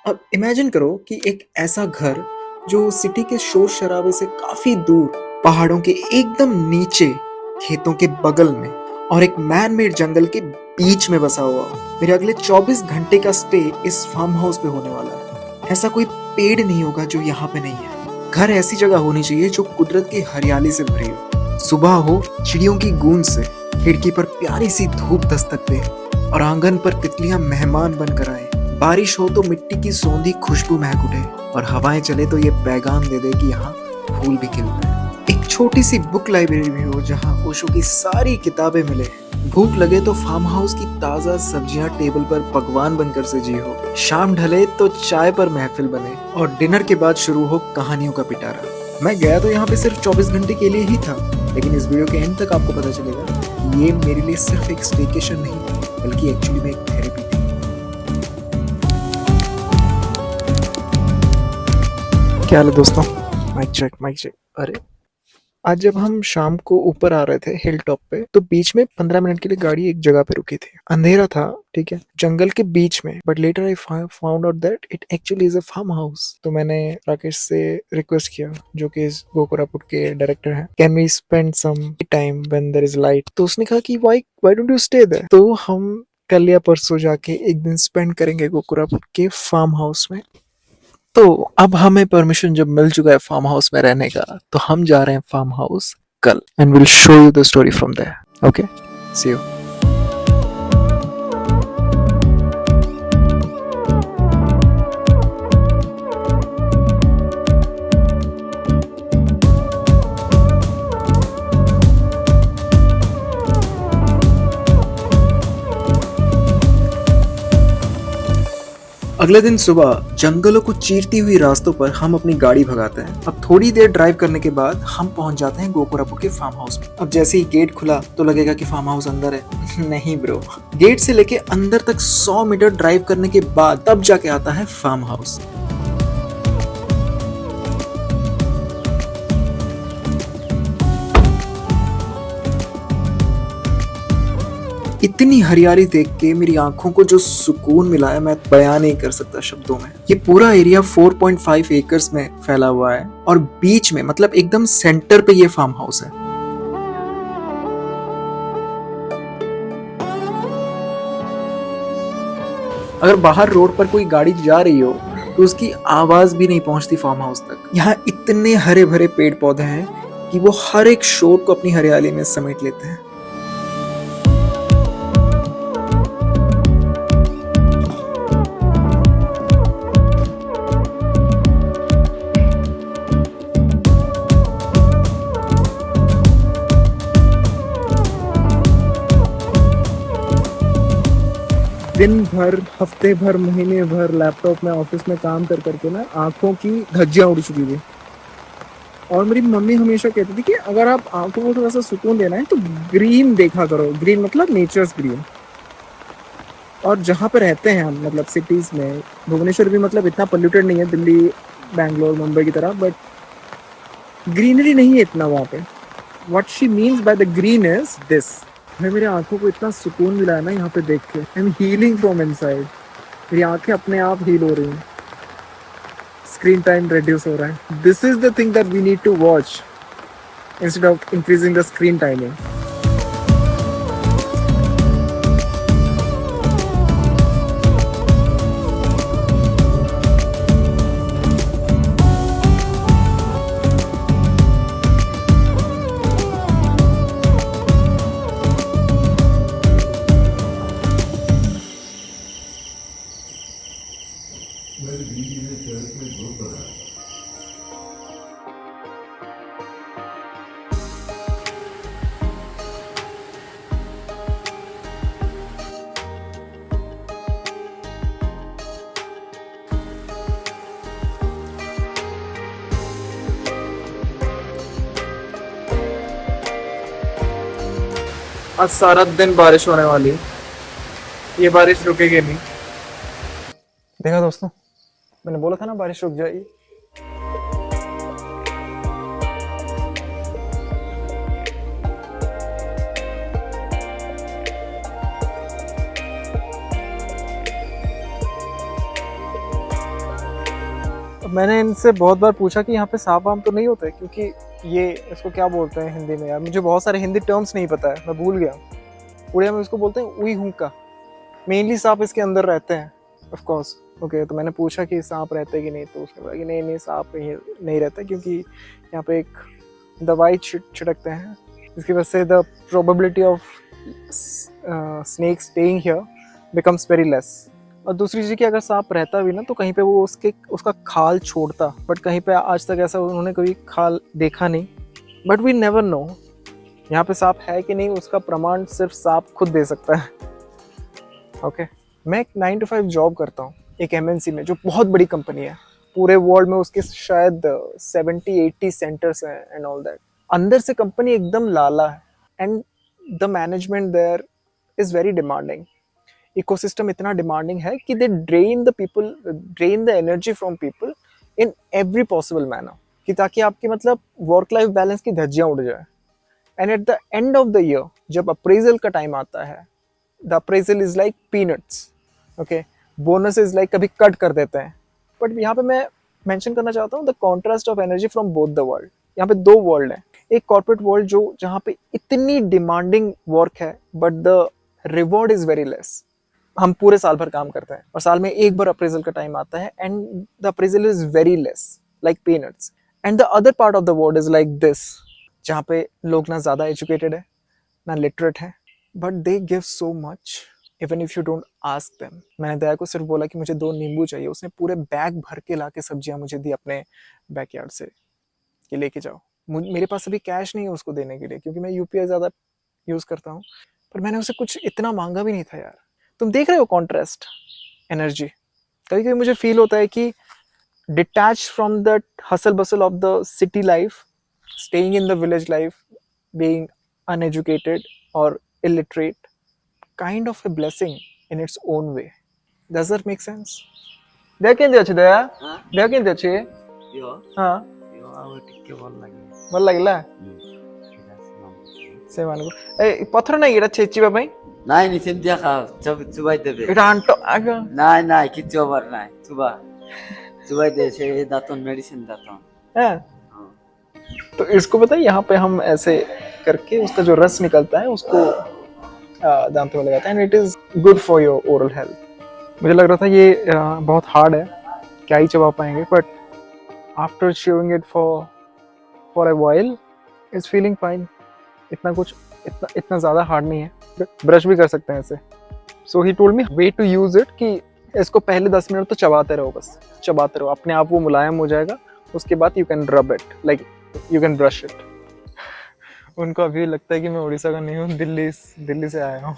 अब इमेजिन करो कि एक ऐसा घर जो सिटी के शोर शराबे से काफी दूर, पहाड़ों के एकदम नीचे, खेतों के बगल में और एक मैन मेड जंगल के बीच में बसा हुआ हो। मेरे अगले 24 घंटे का स्टे इस फार्म हाउस पे होने वाला है। ऐसा कोई पेड़ नहीं होगा जो यहाँ पे नहीं है। घर ऐसी जगह होनी चाहिए जो कुदरत की हरियाली से भरी हो। सुबह हो चिड़ियों की गूंज से, खिड़की पर प्यारी सी धूप दस्तक दे और आंगन पर तितलियां मेहमान बनकर आए। बारिश हो तो मिट्टी की सौंधी खुशबू महक उठे और हवाएं चले तो ये पैगाम दे दे कि यहाँ फूल भी खिलते हैं। एक छोटी सी बुक लाइब्रेरी भी हो जहाँ ओशो की सारी किताबें मिले। भूख लगे तो फार्म हाउस की ताजा सब्जियां टेबल पर पकवान बनकर सजी हो। शाम ढले तो चाय पर महफिल बने और डिनर के बाद शुरू हो कहानियों का पिटारा। मैं गया तो यहाँ पे सिर्फ 24 घंटे के लिए ही था, लेकिन इस वीडियो के एंड तक आपको पता चलेगा कि ये मेरे लिए सिर्फ एक स्टेकेशन नहीं बल्कि एक्चुअली में एक थेरेपी थी। क्या हाल है दोस्तों? Mic check mic check. अरे आज जब हम शाम को ऊपर आ रहे थे हिल टॉप पे, तो बीच में 15 मिनट के लिए गाड़ी एक जगह पे रुकी थी। अंधेरा था, ठीक है, जंगल के बीच में, but later I found out that it actually is a farm house. तो मैंने राकेश से रिक्वेस्ट किया, जो कि इस गोकोरापुट के डायरेक्टर हैं, can we spend some time when there is light. तो उसने कहा कि why don't you stay there. तो हम कल या परसों जाके एक दिन स्पेंड करेंगे गोकोरापुट के फार्म हाउस में। तो अब हमें परमिशन जब मिल चुका है फार्म हाउस में रहने का, तो हम जा रहे हैं फार्म हाउस कल and will show you the story from there. Okay, see you. अगले दिन सुबह जंगलों को चीरती हुई रास्तों पर हम अपनी गाड़ी भगाते हैं। अब थोड़ी देर ड्राइव करने के बाद हम पहुंच जाते हैं गोकोरापुट के फार्म हाउस में। अब जैसे ही गेट खुला तो लगेगा कि फार्म हाउस अंदर है। नहीं ब्रो, गेट से लेके अंदर तक 100 मीटर ड्राइव करने के बाद तब जाके आता है फार्म हाउस। इतनी हरियाली देख के मेरी आंखों को जो सुकून मिला है मैं बयान नहीं कर सकता शब्दों में। ये पूरा एरिया 4.5 एकर्स में फैला हुआ है और बीच में, मतलब एकदम सेंटर पे ये फार्म हाउस है। अगर बाहर रोड पर कोई गाड़ी जा रही हो तो उसकी आवाज भी नहीं पहुंचती फार्म हाउस तक। यहाँ इतने हरे भरे पेड़ पौधे हैं कि वो हर एक शोर को अपनी हरियाली में समेट लेते हैं। दिन भर, हफ्ते भर, महीने भर लैपटॉप में, ऑफिस में काम कर करके ना आंखों की धज्जियां उड़ चुकी थी। और मेरी मम्मी हमेशा कहती थी कि अगर आप आंखों को थोड़ा सा सुकून देना है तो ग्रीन देखा करो। ग्रीन मतलब नेचर्स ग्रीन। और जहाँ पे रहते हैं हम, मतलब सिटीज में, भुवनेश्वर भी मतलब इतना पोल्यूटेड नहीं है दिल्ली, बैंगलोर, मुंबई की तरह, बट ग्रीनरी नहीं है इतना वहाँ पे। What she means by the green is this. भाई मेरी आंखों को इतना सुकून मिला है ना यहाँ पे देख के। I am healing from inside. मेरी आंखें अपने आप हील हो रही हैं। स्क्रीन टाइम रिड्यूस हो रहा है। This is the thing that we need to watch instead of increasing the screen timing. आज सारा दिन बारिश होने वाली है। ये बारिश रुकेगी नहीं। देखा दोस्तों, मैंने बोला था ना बारिश रुक जाएगी। मैंने इनसे बहुत बार पूछा कि यहाँ पे सांप वाम तो नहीं होते, क्योंकि ये इसको क्या बोलते हैं हिंदी में यार, मुझे बहुत सारे हिंदी टर्म्स नहीं पता है, मैं भूल गया। उड़िया में इसको बोलते हैं उई हुंका। मेनली सांप इसके अंदर रहते हैं ऑफ कोर्स। ओके, तो मैंने पूछा कि सांप रहते कि नहीं, तो उसने बोला कि नहीं नहीं सांप नहीं रहता, क्योंकि यहाँ पे एक दवाई छिड़कते हैं, इसकी वजह से the probability of snake staying here becomes very less. और दूसरी चीज़ कि अगर सांप रहता भी ना तो कहीं पे वो उसका खाल छोड़ता, बट कहीं पे आज तक ऐसा उन्होंने कभी खाल देखा नहीं। बट वी नेवर नो यहाँ पे सांप है कि नहीं, उसका प्रमाण सिर्फ सांप खुद दे सकता है। ओके, मैं एक 9 to 5 जॉब करता हूँ एक एमएनसी में, जो बहुत बड़ी कंपनी है। पूरे वर्ल्ड में उसके शायद 70-80 सेंटर्स हैं एंड ऑल दैट। अंदर से कंपनी एकदम लाला है, and the management there is very demanding. Ecosystem इतना डिमांडिंग है कि they drain the energy from people in every possible manner, कि ताकि आपकी मतलब वर्क लाइफ बैलेंस की धज्जियां उड़ जाए। And at the end of the year जब अप्रेजल का टाइम आता है, the appraisal is like peanuts. Okay, bonus is like कभी कट कर देते हैं। बट यहाँ पे मैं मेंशन करना चाहता हूँ the contrast of energy from both the world. यहाँ पे दो वर्ल्ड है, एक कॉर्पोरेट वर्ल्ड जो जहाँ पे इतनी डिमांडिंग वर्क है but the reward is very less. हम पूरे साल भर काम करते हैं और साल में एक बार अप्रेजल का टाइम आता है, and the appraisal is very less like peanuts. And the other part of the world is like this, जहाँ पे लोग ना ज़्यादा एजुकेटेड है ना लिटरेट है, but they give so much even if you don't ask them. मैंने दया को सिर्फ बोला कि मुझे 2 नींबू चाहिए, उसने पूरे बैग भर के ला के सब्जियां मुझे दी अपने बैकयार्ड से कि लेके जाओ। मेरे पास अभी कैश नहीं है उसको देने के लिए, क्योंकि मैं यूपीआई ज़्यादा यूज़ करता हूँ। पर मैंने उसे कुछ इतना मांगा भी नहीं था यार। तुम देख रहे हो कॉन्ट्रास्ट एनर्जी। कभी कभी मुझे फील होता है कि detach from the hustle bustle of the city life, staying in the village life, being uneducated or illiterate, kind of a blessing in its own way. Does that make sense? ଦେହ କେମିତି ଅଛି ଦୟା? ଦେହ କେମିତି ଅଛି? ହଁ, ଆଉ ଟିକେ ଭଲ ଲାଗେ। ଭଲ ଲାଗିଲା ସେମାନଙ୍କୁ। ଏ ପଥର ନାଇଁ ଏଇଟା ଛେଚିବା ପାଇଁ? ନାଇଁ ନାଇଁ ସେମିତି ଏକା ଚୁବାଇ ଦେବେ। ଏଇଟା ଆଣ୍ଟ ଆଗ ନାଇଁ ନାଇଁ କିଛି ହବାର ନାଇଁ, चुबाई दे से दातन मेडिसिन दातन। है। तो इसको पता है यहाँ पे हम ऐसे करके उसका जो रस निकलता है उसको दांतों में लगाते हैं, and it is good for your oral health. मुझे लग रहा था ये बहुत हार्ड है, क्या ही चबा पाएंगे, but after chewing it for a while is feeling fine. इतना ज़्यादा हार्ड नहीं है, ब्रश भी कर सकते हैं ऐसे। So he told me way to use it कि इसको पहले 10 मिनट तो चबाते रहो, बस चबाते रहो, अपने आप वो मुलायम हो जाएगा। उसके बाद you can rub it, like you can brush it. उनको अभी लगता है कि मैं उड़ीसा का नहीं हूँ, दिल्ली से आया हूँ,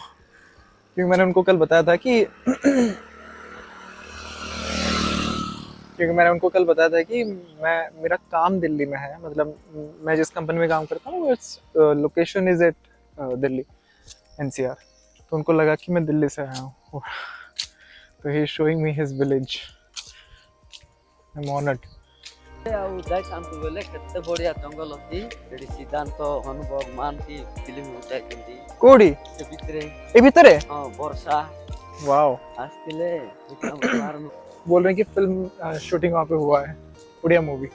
क्योंकि मैंने उनको कल बताया था कि मेरा काम दिल्ली में है, मतलब मैं जिस कंपनी में काम करता हूँ it's location is at Delhi NCR. तो उनको लगा कि मैं दिल्ली से आया हूँ। तो he is showing me his village. I am honoured. ଆଉ ଯାଇଥାନ୍ତୁ ବୋଲେ କେତେ ବଢିଆ ଜଙ୍ଗଲ ଅଛି ସେଠି ସିଦ୍ଧାନ୍ତ ଅନୁଭବ ମହାନ୍ତି ଫିଲ୍ମ ଉଠାଇଛନ୍ତି। କୋଉଠି? ସେ ଭିତରେ। ଏ ଭିତରେ? ହଁ, ବର୍ଷା वाओ, ଆସିଥିଲେ बोल रहे हैं कि फिल्म शूटिंग वहाँ पे हुआ है, Odia movie.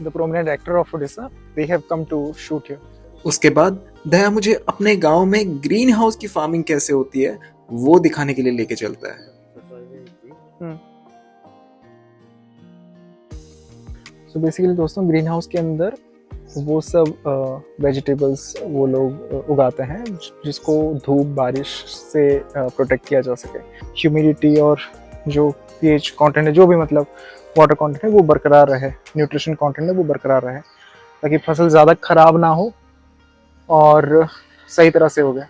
The prominent actor of Orissa, they have come to shoot here. उसके बाद दया मुझे अपने गांव में ग्रीन हाउस की फार्मिंग कैसे होती है वो दिखाने के लिए लेके चलता है। सो बेसिकली दोस्तों, ग्रीन हाउस के अंदर वो सब वेजिटेबल्स वो लोग उगाते हैं जिसको धूप बारिश से प्रोटेक्ट किया जा सके। ह्यूमिडिटी और जो पीएच कंटेंट है, जो भी मतलब वाटर कंटेंट है वो बरकरार रहे, न्यूट्रिशन कंटेंट है वो बरकरार रहे, ताकि फसल ज़्यादा खराब ना हो और सही तरह से हो गया।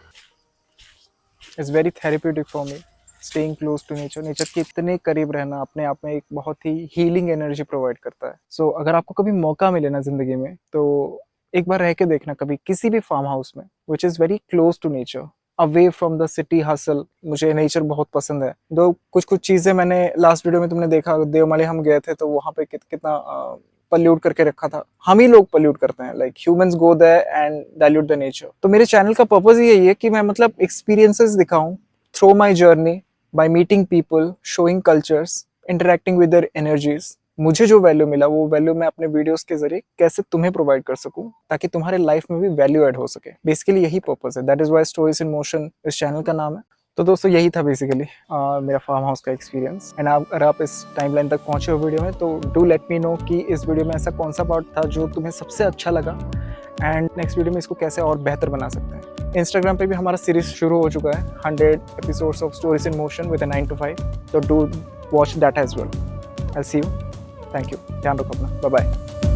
It's very therapeutic for me staying close to nature. Nature के इतने करीब रहना अपने आप में एक बहुत ही हीलिंग एनर्जी प्रोवाइड करता है। सो अगर आपको कभी मौका मिले ना जिंदगी में, तो एक बार रह के देखना कभी किसी भी फार्म हाउस में which is very close to nature, away from the city hustle. मुझे नेचर बहुत पसंद है। दो कुछ चीज़ें मैंने लास्ट वीडियो में तुमने देखा, देवमाली हम गए थे तो वहाँ पे कितना पल्यूट करके रखा था। हम ही लोग पल्यूट करते हैं, like humans go there and dilute the nature. तो मेरे चैनल का पर्पस यही है कि मैं मतलब एक्सपीरियंसेस दिखाऊं through my journey, by meeting people, showing cultures, interacting with their energies. मुझे जो वैल्यू मिला वो वैल्यू मैं अपने वीडियोस के जरिए कैसे तुम्हें प्रोवाइड कर सकूं ताकि तुम्हारे लाइफ में भी वैल्यू ऐड हो सके। बेसिकली यही पर्पस है, that is why stories in motion इस चैनल का नाम है। तो दोस्तों यही था बेसिकली मेरा फार्म हाउस का एक्सपीरियंस। एंड अगर आप इस टाइमलाइन तक पहुंचे हो वीडियो में तो डू लेट मी नो कि इस वीडियो में ऐसा कौन सा पार्ट था जो तुम्हें सबसे अच्छा लगा एंड नेक्स्ट वीडियो में इसको कैसे और बेहतर बना सकते हैं। इंस्टाग्राम पे भी हमारा सीरीज शुरू हो चुका है 100 episodes of stories in motion with 9 to 5, तो do watch that as well. I see you, thank you, ध्यान रखो अपना, बाय बाय।